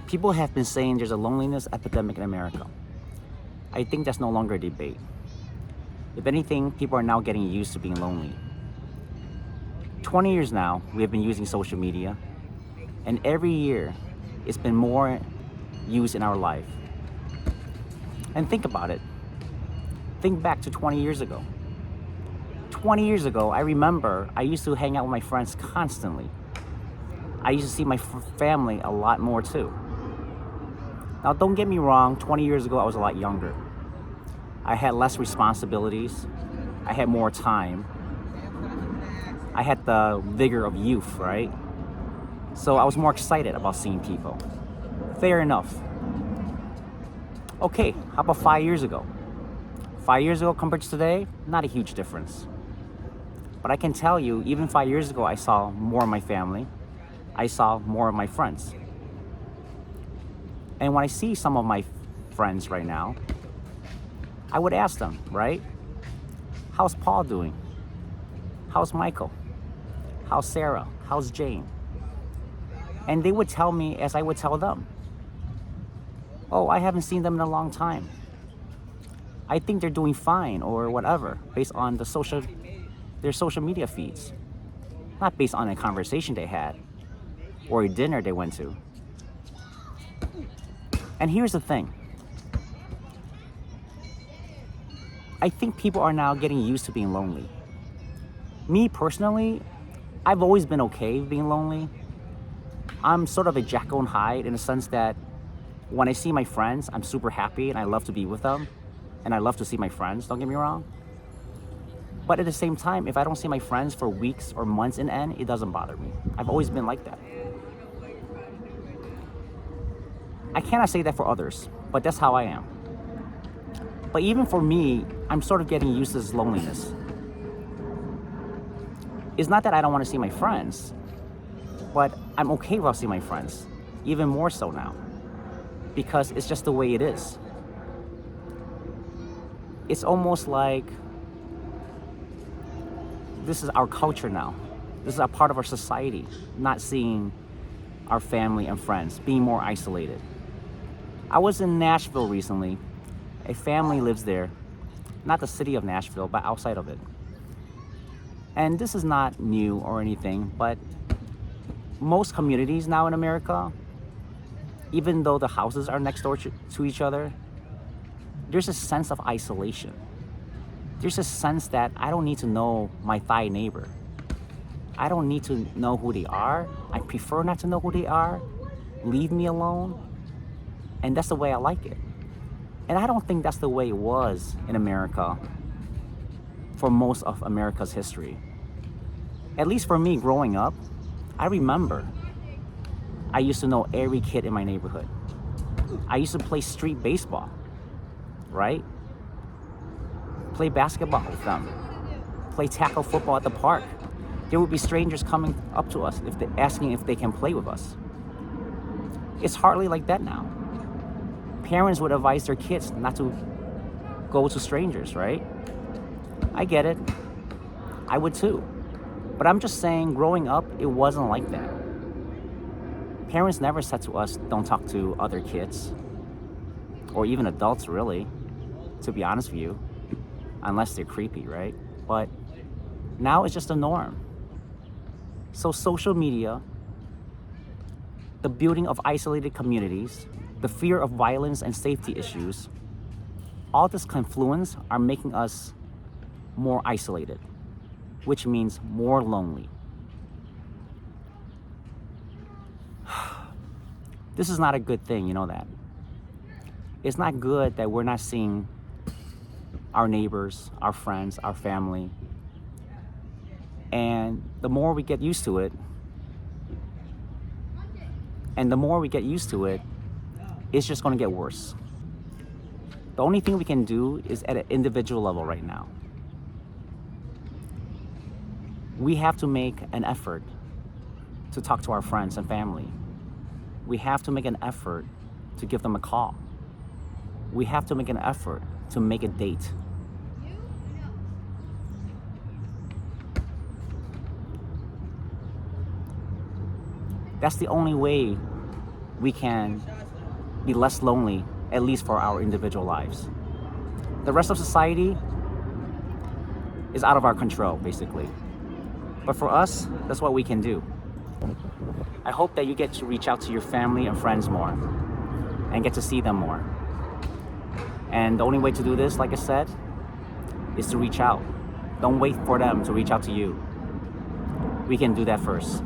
People have been saying there's a loneliness epidemic in America. I think that's no longer a debate. If anything, people are now getting used to being lonely. 20 years now, we have been using social media, and every year, it's been more used in our life. And think about it. Think back to 20 years ago. 20 years ago, I remember I used to hang out with my friends constantly. I used to see my family a lot more too. Now, don't get me wrong, 20 years ago, I was a lot younger. I had less responsibilities. I had more time. I had the vigor of youth, right? So I was more excited about seeing people. Fair enough. Okay, how about 5 years ago? 5 years ago compared to today, not a huge difference. But I can tell you, even 5 years ago, I saw more of my family. I saw more of my friends. And when I see some of my friends right now, I would ask them, right? How's Paul doing? How's Michael? How's Sarah? How's Jane? And they would tell me as I would tell them. Oh, I haven't seen them in a long time. I think they're doing fine or whatever, based on their social media feeds. Not based on a conversation they had or a dinner they went to. And here's the thing. I think people are now getting used to being lonely. Me personally, I've always been okay with being lonely. I'm sort of a Jekyll and Hyde in the sense that when I see my friends, I'm super happy and I love to be with them. And I love to see my friends, don't get me wrong. But at the same time, if I don't see my friends for weeks or months in end, it doesn't bother me. I've always been like that. I cannot say that for others, but that's how I am. But even for me, I'm sort of getting used to this loneliness. It's not that I don't want to see my friends, but I'm okay without seeing my friends, even more so now, because it's just the way it is. It's almost like this is our culture now. This is a part of our society, not seeing our family and friends, being more isolated. I was in Nashville recently. A family lives there, not the city of Nashville, but outside of it. And this is not new or anything, but most communities now in America, even though the houses are next door to each other, there's a sense of isolation. There's a sense that I don't need to know my thigh neighbor. I don't need to know who they are. I prefer not to know who they are. Leave me alone. And that's the way I like it. And I don't think that's the way it was in America for most of America's history. At least for me growing up, I remember I used to know every kid in my neighborhood. I used to play street baseball, right? Play basketball with them. Play tackle football at the park. There would be strangers coming up to us asking if they can play with us. It's hardly like that now. Parents would advise their kids not to go to strangers, right? I get it. I would too. But I'm just saying, growing up, it wasn't like that. Parents never said to us, don't talk to other kids, or even adults, really, to be honest with you, unless they're creepy, right? But now it's just a norm. So social media, the building of isolated communities, the fear of violence and safety issues, all this confluence are making us more isolated, which means more lonely. This is not a good thing, you know that. It's not good that we're not seeing our neighbors, our friends, our family. And the more we get used to it, it's just going to get worse. The only thing we can do is at an individual level right now. We have to make an effort to talk to our friends and family. We have to make an effort to give them a call. We have to make an effort to make a date. That's the only way we can be less lonely, at least for our individual lives. The rest of society is out of our control, basically. But for us, that's what we can do. I hope that you get to reach out to your family and friends more and get to see them more. And the only way to do this, like I said, is to reach out. Don't wait for them to reach out to you. We can do that first.